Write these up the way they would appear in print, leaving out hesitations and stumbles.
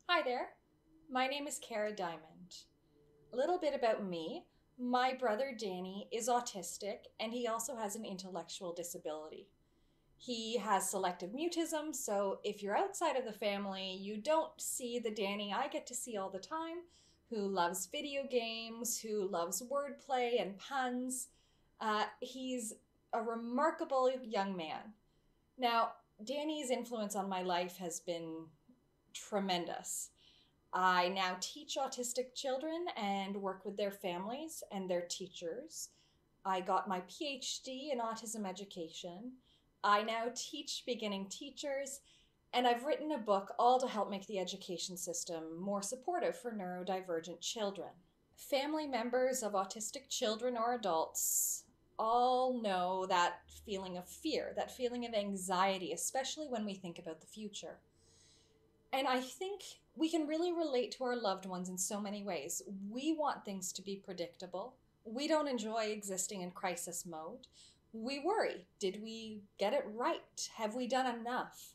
Hi there, my name is Kara Dymond. A little bit about me. My brother Danny is autistic and he also has an intellectual disability. He has selective mutism, so if you're outside of the family, you don't see the Danny I get to see all the time, who loves video games, who loves wordplay and puns. He's a remarkable young man. Now, Danny's influence on my life has been tremendous. I now teach autistic children and work with their families and their teachers. I got my PhD in autism education. I now teach beginning teachers, and I've written a book all to help make the education system more supportive for neurodivergent children. Family members of autistic children or adults all know that feeling of fear, that feeling of anxiety, especially when we think about the future. And I think we can really relate to our loved ones in so many ways. We want things to be predictable. We don't enjoy existing in crisis mode. We worry. Did we get it right? Have we done enough?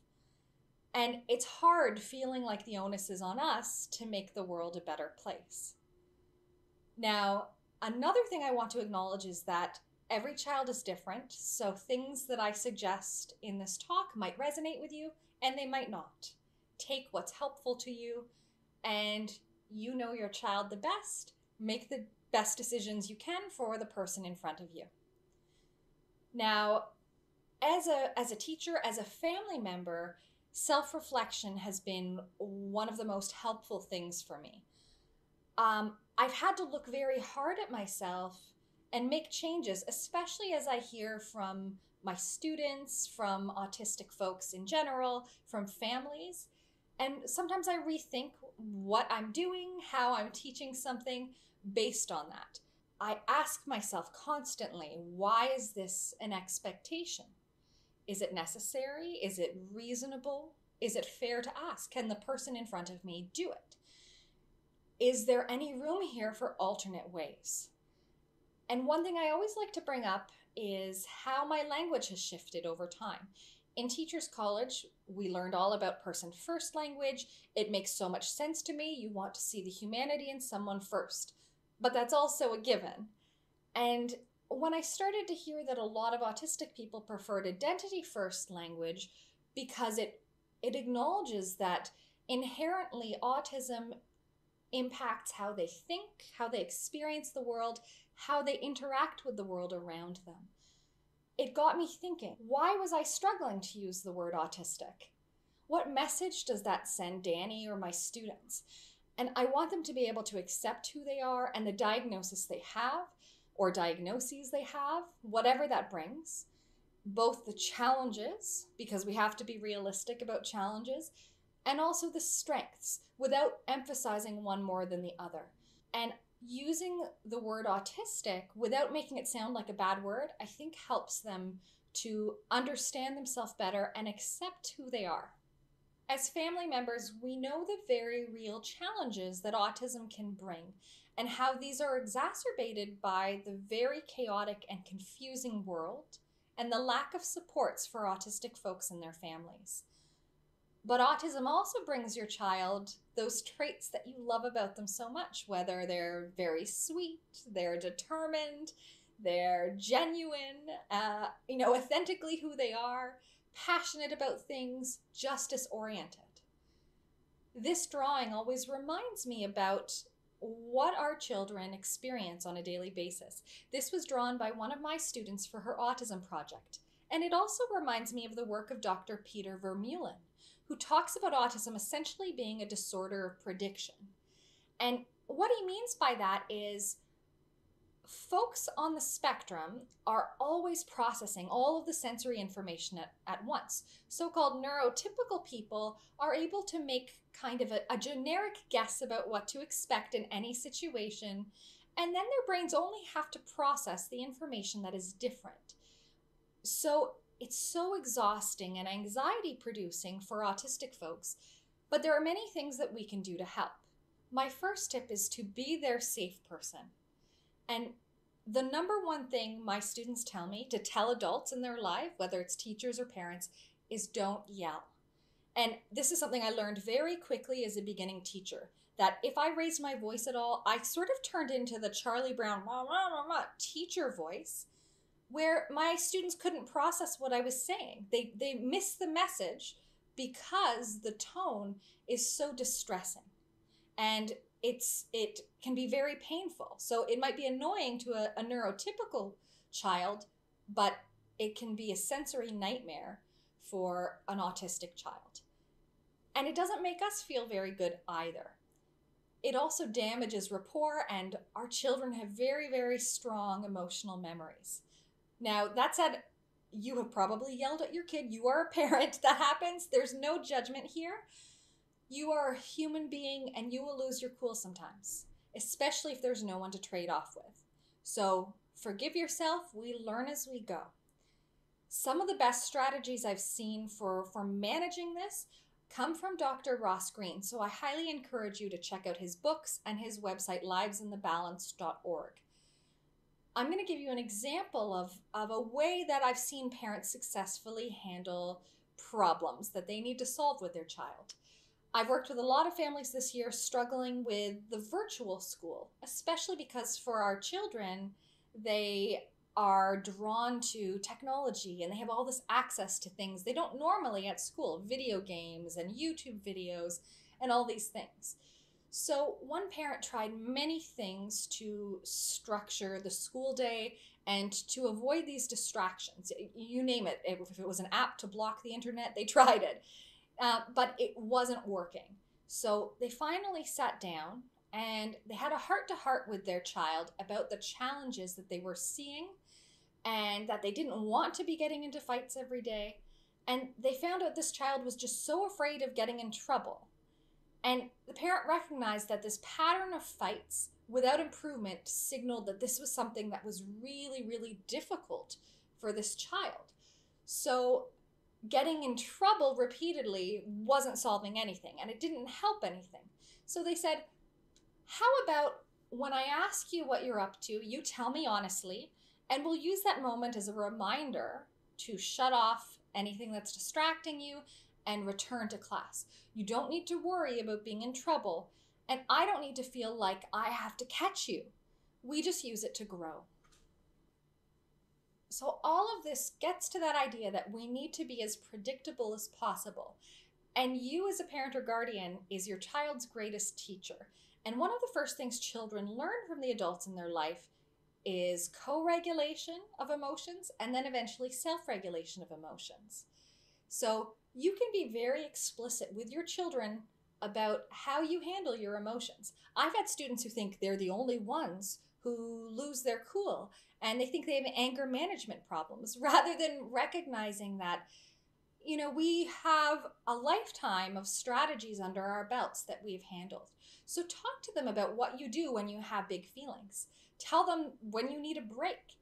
And it's hard feeling like the onus is on us to make the world a better place. Now, another thing I want to acknowledge is that every child is different, so things that I suggest in this talk might resonate with you and they might not. Take what's helpful to you, and you know your child the best. Make the best decisions you can for the person in front of you. Now, as a teacher, as a family member, self-reflection has been one of the most helpful things for me. I've had to look very hard at myself and make changes, especially as I hear from my students, from autistic folks in general, from families. And sometimes I rethink what I'm doing, how I'm teaching something based on that. I ask myself constantly, why is this an expectation? Is it necessary? Is it reasonable? Is it fair to ask? Can the person in front of me do it? Is there any room here for alternate ways? And one thing I always like to bring up is how my language has shifted over time. In Teachers College, we learned all about person first language. It makes so much sense to me. You want to see the humanity in someone first, but that's also a given. And when I started to hear that a lot of autistic people preferred identity first language because it acknowledges that inherently autism impacts how they think, how they experience the world, how they interact with the world around them. It got me thinking, why was I struggling to use the word autistic? What message does that send Danny or my students? And I want them to be able to accept who they are and the diagnosis they have, or diagnoses they have, whatever that brings. Both the challenges, because we have to be realistic about challenges, and also the strengths, without emphasizing one more than the other. And using the word autistic without making it sound like a bad word, I think helps them to understand themselves better and accept who they are. As family members, we know the very real challenges that autism can bring and how these are exacerbated by the very chaotic and confusing world and the lack of supports for autistic folks and their families. But autism also brings your child those traits that you love about them so much, whether they're very sweet, they're determined, they're genuine, authentically who they are, passionate about things, justice-oriented. This drawing always reminds me about what our children experience on a daily basis. This was drawn by one of my students for her autism project. And it also reminds me of the work of Dr. Peter Vermeulen, who talks about autism essentially being a disorder of prediction. And what he means by that is folks on the spectrum are always processing all of the sensory information at once. So-called neurotypical people are able to make kind of a generic guess about what to expect in any situation, and then their brains only have to process the information that is different. So it's so exhausting and anxiety producing for autistic folks, but there are many things that we can do to help. My first tip is to be their safe person. And the number one thing my students tell me to tell adults in their life, whether it's teachers or parents, is don't yell. And this is something I learned very quickly as a beginning teacher, that if I raised my voice at all, I sort of turned into the Charlie Brown teacher voice, where my students couldn't process what I was saying. They missed the message because the tone is so distressing. And it can be very painful. So it might be annoying to a neurotypical child, but it can be a sensory nightmare for an autistic child. And it doesn't make us feel very good either. It also damages rapport, and our children have very, very strong emotional memories. Now, that said, you have probably yelled at your kid. You are a parent. That happens. There's no judgment here. You are a human being, and you will lose your cool sometimes, especially if there's no one to trade off with. So forgive yourself. We learn as we go. Some of the best strategies I've seen for managing this come from Dr. Ross Green. So I highly encourage you to check out his books and his website, livesinthebalance.org. I'm going to give you an example of a way that I've seen parents successfully handle problems that they need to solve with their child. I've worked with a lot of families this year struggling with the virtual school, especially because for our children, they are drawn to technology and they have all this access to things they don't normally at school, video games and YouTube videos and all these things. So one parent tried many things to structure the school day and to avoid these distractions. You name it. If it was an app to block the internet, they tried it. But it wasn't working. So they finally sat down and they had a heart-to-heart with their child about the challenges that they were seeing and that they didn't want to be getting into fights every day. And they found out this child was just so afraid of getting in trouble. And the parent recognized that this pattern of fights without improvement signaled that this was something that was really, really difficult for this child. So getting in trouble repeatedly wasn't solving anything, and it didn't help anything. So they said, how about when I ask you what you're up to, you tell me honestly, and we'll use that moment as a reminder to shut off anything that's distracting you and return to class. You don't need to worry about being in trouble, and I don't need to feel like I have to catch you. We just use it to grow. So all of this gets to that idea that we need to be as predictable as possible. And you as a parent or guardian is your child's greatest teacher. And one of the first things children learn from the adults in their life is co-regulation of emotions and then eventually self-regulation of emotions. So you can be very explicit with your children about how you handle your emotions. I've had students who think they're the only ones who lose their cool and they think they have anger management problems rather than recognizing that, you know, we have a lifetime of strategies under our belts that we've handled. So talk to them about what you do when you have big feelings. Tell them when you need a break.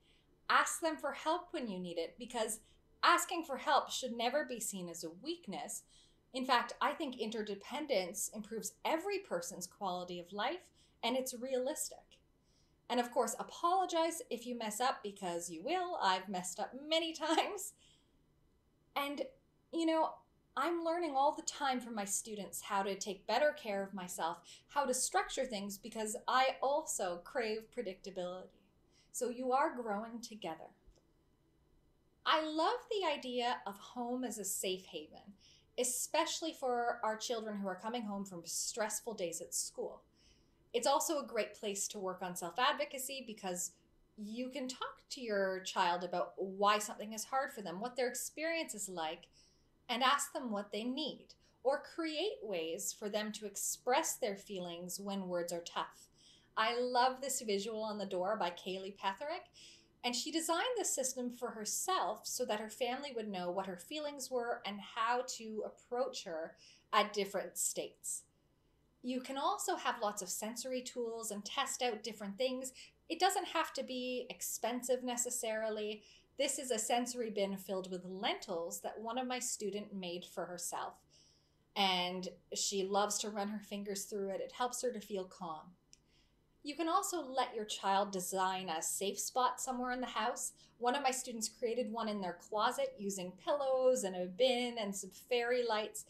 Ask them for help when you need it, because asking for help should never be seen as a weakness. In fact, I think interdependence improves every person's quality of life, and it's realistic. And of course, apologize if you mess up, because you will. I've messed up many times. And, you know, I'm learning all the time from my students how to take better care of myself, how to structure things, because I also crave predictability. So you are growing together. I love the idea of home as a safe haven, especially for our children who are coming home from stressful days at school. It's also a great place to work on self-advocacy, because you can talk to your child about why something is hard for them, what their experience is like, and ask them what they need, or create ways for them to express their feelings when words are tough. I love this visual on the door by Kaylee Petherick, and she designed this system for herself so that her family would know what her feelings were and how to approach her at different states. You can also have lots of sensory tools and test out different things. It doesn't have to be expensive necessarily. This is a sensory bin filled with lentils that one of my students made for herself. And she loves to run her fingers through it. It helps her to feel calm. You can also let your child design a safe spot somewhere in the house. One of my students created one in their closet using pillows and a bin and some fairy lights.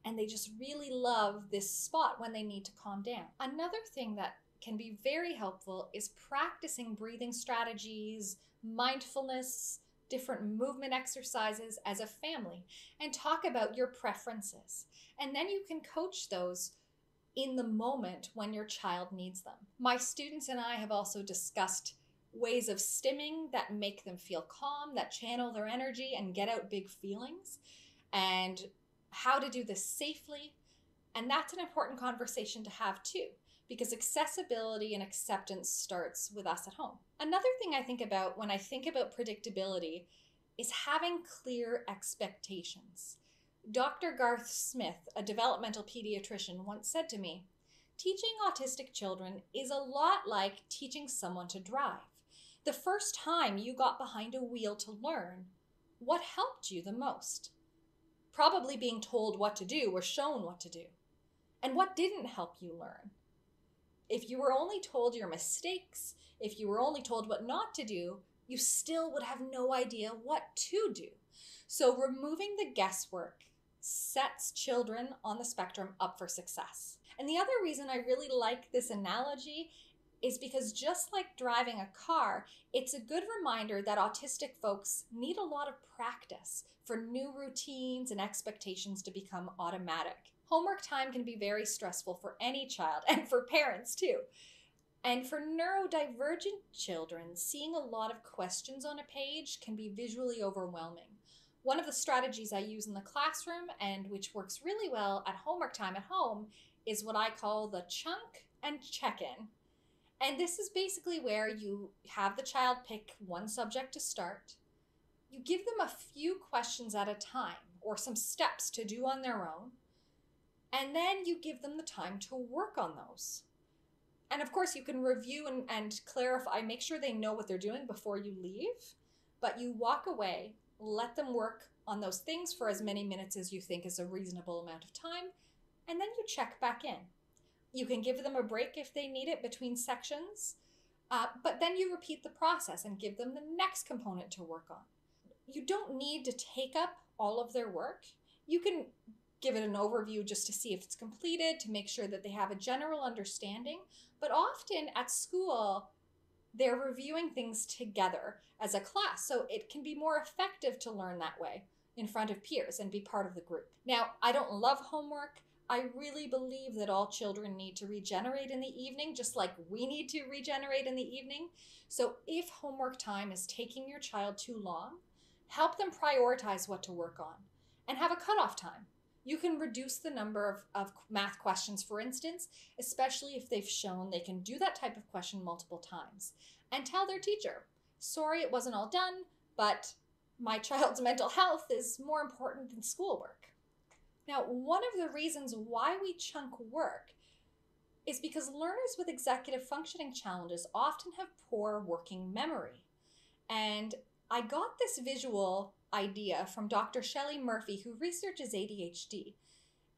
and they just really love this spot when they need to calm down. Another thing that can be very helpful is practicing breathing strategies, mindfulness, different movement exercises as a family, and talk about your preferences. And then you can coach those in the moment when your child needs them. My students and I have also discussed ways of stimming that make them feel calm, that channel their energy and get out big feelings, and how to do this safely. And that's an important conversation to have too, because accessibility and acceptance starts with us at home. Another thing I think about when I think about predictability is having clear expectations. Dr. Garth Smith, a developmental pediatrician, once said to me, "Teaching autistic children is a lot like teaching someone to drive. The first time you got behind a wheel to learn, what helped you the most? Probably being told what to do or shown what to do. And what didn't help you learn? If you were only told your mistakes, if you were only told what not to do, you still would have no idea what to do." So removing the guesswork sets children on the spectrum up for success. And the other reason I really like this analogy is because just like driving a car, it's a good reminder that autistic folks need a lot of practice for new routines and expectations to become automatic. Homework time can be very stressful for any child and for parents too. And for neurodivergent children, seeing a lot of questions on a page can be visually overwhelming. One of the strategies I use in the classroom, and which works really well at homework time at home, is what I call the chunk and check-in. And this is basically where you have the child pick one subject to start. You give them a few questions at a time or some steps to do on their own, and then you give them the time to work on those. And of course, you can review and clarify, make sure they know what they're doing before you leave, but you walk away, let them work on those things for as many minutes as you think is a reasonable amount of time, and then you check back in. You can give them a break if they need it between sections, but then you repeat the process and give them the next component to work on. You don't need to take up all of their work. You can give it an overview just to see if it's completed, to make sure that they have a general understanding. But often at school, they're reviewing things together as a class, so it can be more effective to learn that way in front of peers and be part of the group. Now, I don't love homework. I really believe that all children need to regenerate in the evening, just like we need to regenerate in the evening. So if homework time is taking your child too long, help them prioritize what to work on and have a cutoff time. You can reduce the number of math questions, for instance, especially if they've shown they can do that type of question multiple times. And tell their teacher, "Sorry, it wasn't all done, but my child's mental health is more important than schoolwork." Now, one of the reasons why we chunk work is because learners with executive functioning challenges often have poor working memory. And I got this visual idea from Dr. Shelley Murphy, who researches ADHD.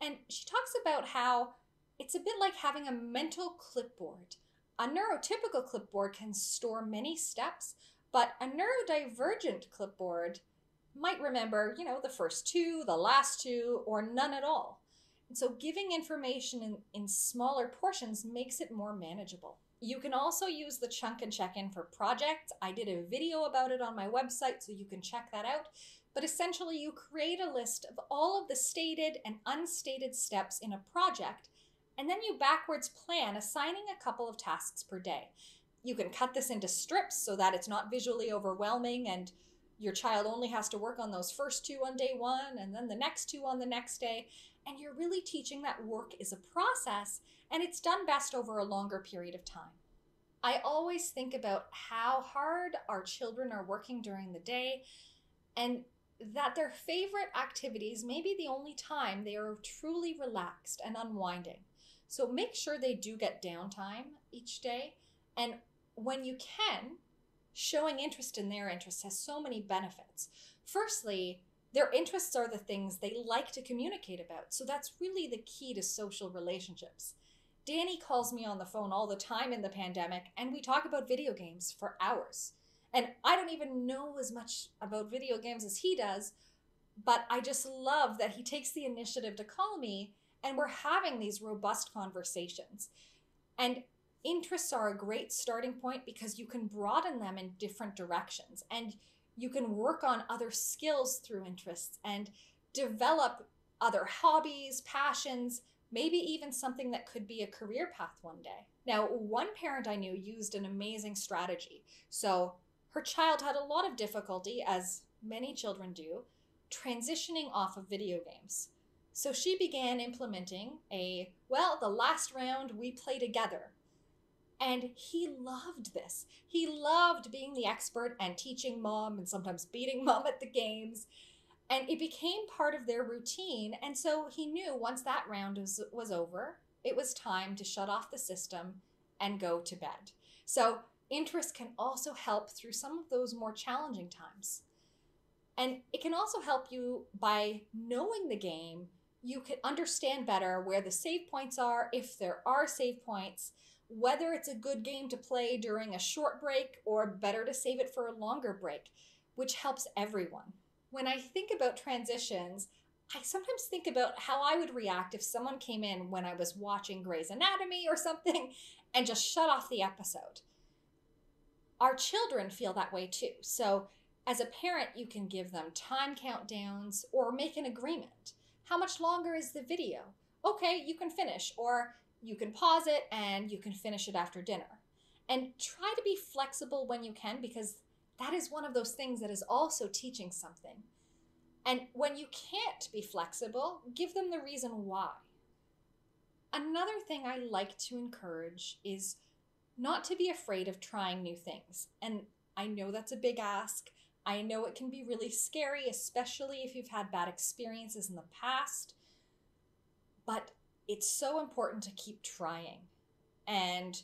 And she talks about how it's a bit like having a mental clipboard. A neurotypical clipboard can store many steps, but a neurodivergent clipboard might remember, the first two, the last two, or none at all. And so giving information in smaller portions makes it more manageable. You can also use the chunk and check-in for projects. I did a video about it on my website, so you can check that out. But essentially, you create a list of all of the stated and unstated steps in a project, and then you backwards plan assigning a couple of tasks per day. You can cut this into strips so that it's not visually overwhelming and your child only has to work on those first two on day one and then the next two on the next day. And you're really teaching that work is a process and it's done best over a longer period of time. I always think about how hard our children are working during the day and that their favorite activities may be the only time they are truly relaxed and unwinding. So make sure they do get downtime each day. And when you can, showing interest in their interests has so many benefits. Firstly, their interests are the things they like to communicate about. So that's really the key to social relationships. Danny calls me on the phone all the time in the pandemic, and we talk about video games for hours. And I don't even know as much about video games as he does, But I just love that he takes the initiative to call me and we're having these robust conversations. And interests are a great starting point because you can broaden them in different directions and you can work on other skills through interests and develop other hobbies, passions, maybe even something that could be a career path one day. Now, one parent I knew used an amazing strategy. So her child had a lot of difficulty, as many children do, transitioning off of video games. So she began implementing the last round we play together. And he loved this. He loved being the expert and teaching mom and sometimes beating mom at the games. And it became part of their routine. And so he knew once that round was over, it was time to shut off the system and go to bed. So interest can also help through some of those more challenging times. And it can also help you by knowing the game. You can understand better where the save points are, if there are save points, whether it's a good game to play during a short break or better to save it for a longer break, which helps everyone. When I think about transitions, I sometimes think about how I would react if someone came in when I was watching Grey's Anatomy or something and just shut off the episode. Our children feel that way too. So as a parent, you can give them time countdowns or make an agreement. How much longer is the video? Okay, you can finish, or you can pause it and you can finish it after dinner. And try to be flexible when you can, because that is one of those things that is also teaching something. And when you can't be flexible, give them the reason why. Another thing I like to encourage is not to be afraid of trying new things. And I know that's a big ask. I know it can be really scary, especially if you've had bad experiences in the past. But it's so important to keep trying and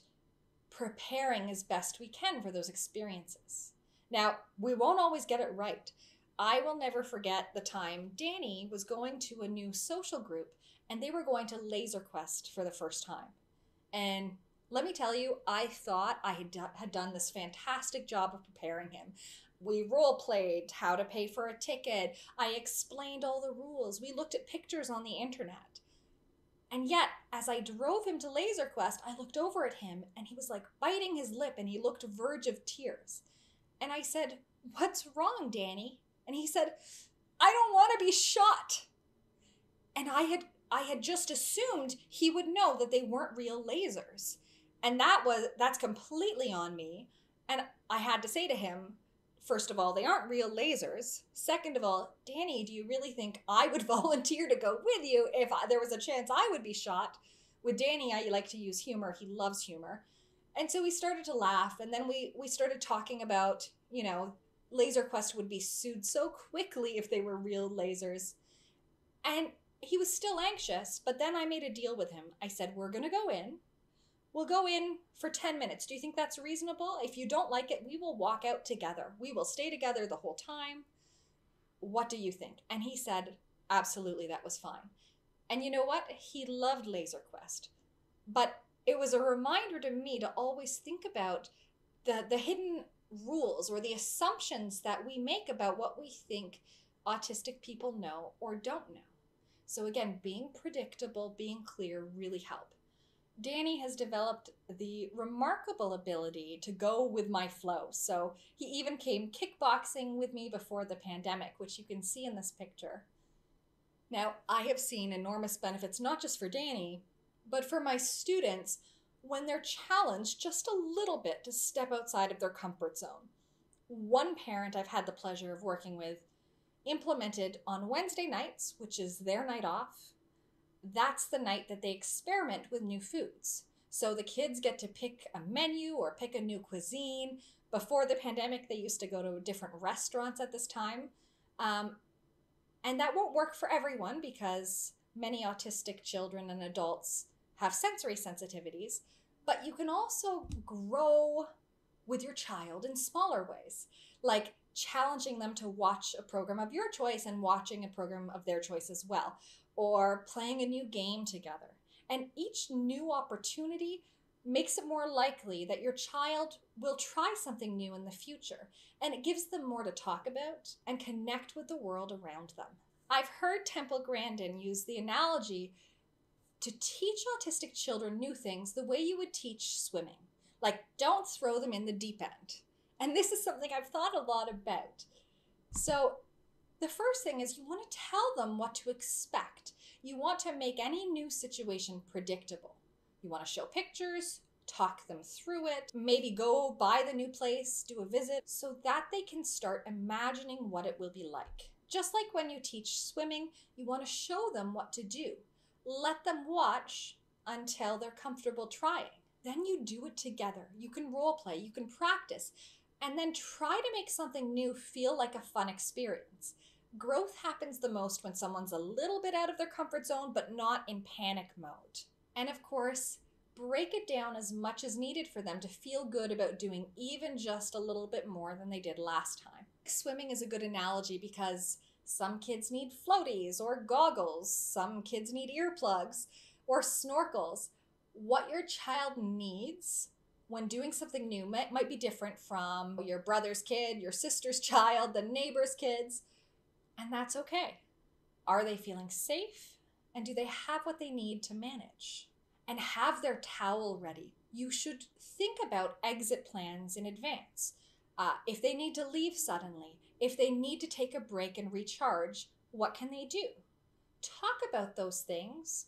preparing as best we can for those experiences. Now, we won't always get it right. I will never forget the time Danny was going to a new social group and they were going to Laser Quest for the first time. And let me tell you, I thought I had done this fantastic job of preparing him. We role-played how to pay for a ticket. I explained all the rules. We looked at pictures on the internet. And yet, as I drove him to Laser Quest, I looked over at him and he was like biting his lip and he looked verge of tears. And I said, "What's wrong, Danny?" And he said, "I don't want to be shot." And I had just assumed he would know that they weren't real lasers. And that's completely on me. And I had to say to him, first of all, they aren't real lasers. Second of all, Danny, do you really think I would volunteer to go with you if there was a chance I would be shot? With Danny, I like to use humor. He loves humor. And so we started to laugh. And then we started talking about, Laser Quest would be sued so quickly if they were real lasers. And he was still anxious. But then I made a deal with him. I said, we're going to go in. We'll go in for 10 minutes. Do you think that's reasonable? If you don't like it, we will walk out together. We will stay together the whole time. What do you think? And he said, absolutely, that was fine. And you know what? He loved Laser Quest. But it was a reminder to me to always think about the hidden rules or the assumptions that we make about what we think autistic people know or don't know. So again, being predictable, being clear really help. Danny has developed the remarkable ability to go with my flow. So he even came kickboxing with me before the pandemic, which you can see in this picture. Now, I have seen enormous benefits, not just for Danny, but for my students when they're challenged just a little bit to step outside of their comfort zone. One parent I've had the pleasure of working with implemented on Wednesday nights, which is their night off. That's the night that they experiment with new foods. So the kids get to pick a menu or pick a new cuisine. Before the pandemic, they used to go to different restaurants at this time. And that won't work for everyone because many autistic children and adults have sensory sensitivities. But you can also grow with your child in smaller ways, like challenging them to watch a program of your choice and watching a program of their choice as well, or playing a new game together. And each new opportunity makes it more likely that your child will try something new in the future, and it gives them more to talk about and connect with the world around them. I've heard Temple Grandin use the analogy to teach autistic children new things the way you would teach swimming. Like, don't throw them in the deep end. And this is something I've thought a lot about. So the first thing is you want to tell them what to expect. You want to make any new situation predictable. You want to show pictures, talk them through it, maybe go by the new place, do a visit, so that they can start imagining what it will be like. Just like when you teach swimming, you want to show them what to do. Let them watch until they're comfortable trying. Then you do it together. You can role play, you can practice, and then try to make something new feel like a fun experience. Growth happens the most when someone's a little bit out of their comfort zone, but not in panic mode. And of course, break it down as much as needed for them to feel good about doing even just a little bit more than they did last time. Swimming is a good analogy because some kids need floaties or goggles, some kids need earplugs or snorkels. What your child needs when doing something new might be different from your brother's kid, your sister's child, the neighbor's kids, and that's okay. Are they feeling safe? And do they have what they need to manage? And have their towel ready. You should think about exit plans in advance. If they need to leave suddenly, if they need to take a break and recharge, what can they do? Talk about those things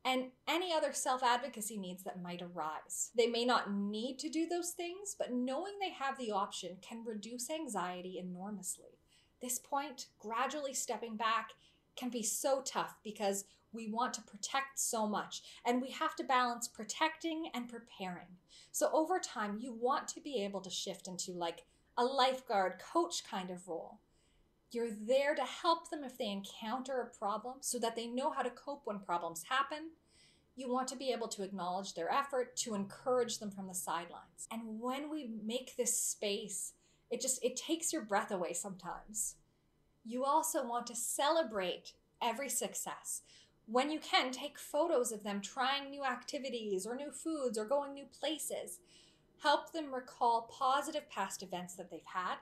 and any other self-advocacy needs that might arise. They may not need to do those things, but knowing they have the option can reduce anxiety enormously. This point, gradually stepping back, can be so tough because we want to protect so much, and we have to balance protecting and preparing. So over time, you want to be able to shift into like a lifeguard coach kind of role. You're there to help them if they encounter a problem so that they know how to cope when problems happen. You want to be able to acknowledge their effort, to encourage them from the sidelines. And when we make this space, it takes your breath away sometimes. You also want to celebrate every success. When you can, take photos of them trying new activities or new foods or going new places. Help them recall positive past events that they've had.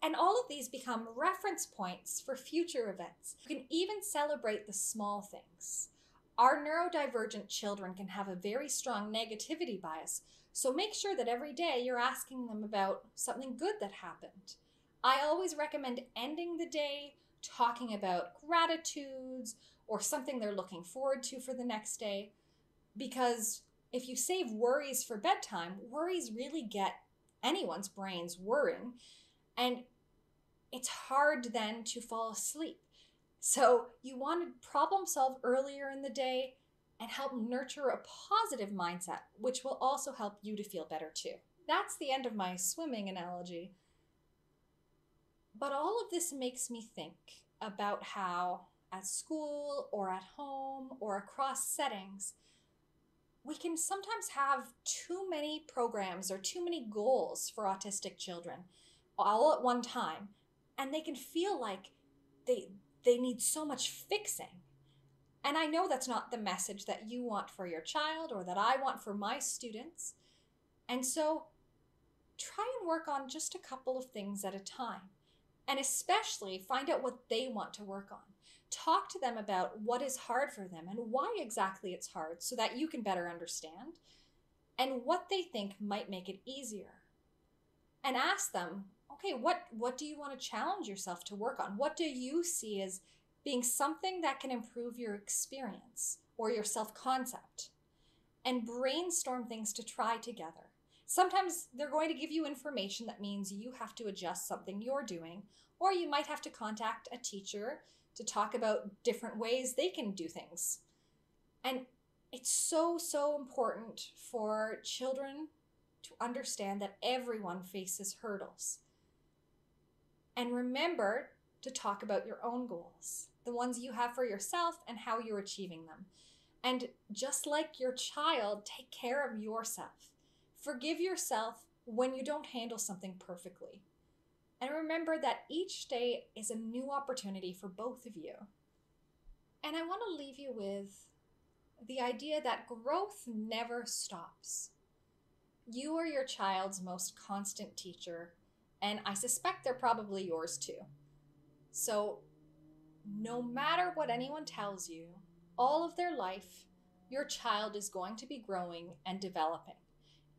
And all of these become reference points for future events. You can even celebrate the small things. Our neurodivergent children can have a very strong negativity bias, so make sure that every day you're asking them about something good that happened. I always recommend ending the day talking about gratitudes or something they're looking forward to for the next day, because if you save worries for bedtime, worries really get anyone's brains whirring, and it's hard then to fall asleep. So you want to problem solve earlier in the day and help nurture a positive mindset, which will also help you to feel better too. That's the end of my swimming analogy. But all of this makes me think about how at school or at home or across settings, we can sometimes have too many programs or too many goals for autistic children all at one time, and they can feel like they need so much fixing. And I know that's not the message that you want for your child or that I want for my students. And so try and work on just a couple of things at a time. And especially find out what they want to work on. Talk to them about what is hard for them and why exactly it's hard so that you can better understand, and what they think might make it easier. And ask them, okay, what do you want to challenge yourself to work on? What do you see as being something that can improve your experience or your self-concept? And brainstorm things to try together. Sometimes they're going to give you information that means you have to adjust something you're doing, or you might have to contact a teacher to talk about different ways they can do things. And it's so, so important for children to understand that everyone faces hurdles. And remember to talk about your own goals, the ones you have for yourself and how you're achieving them. And just like your child, take care of yourself. Forgive yourself when you don't handle something perfectly. And remember that each day is a new opportunity for both of you. And I want to leave you with the idea that growth never stops. You are your child's most constant teacher, and I suspect they're probably yours too. So, no matter what anyone tells you, all of their life, your child is going to be growing and developing.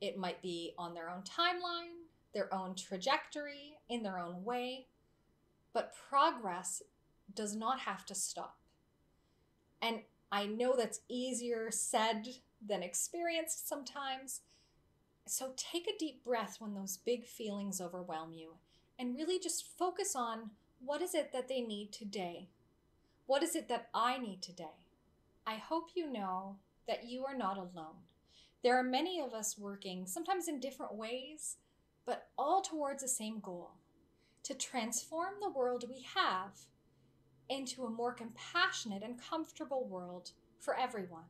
It might be on their own timeline, their own trajectory, in their own way, but progress does not have to stop. And I know that's easier said than experienced sometimes. So take a deep breath when those big feelings overwhelm you and really just focus on what is it that they need today? What is it that I need today? I hope you know that you are not alone. There are many of us working, sometimes in different ways, but all towards the same goal: to transform the world we have into a more compassionate and comfortable world for everyone.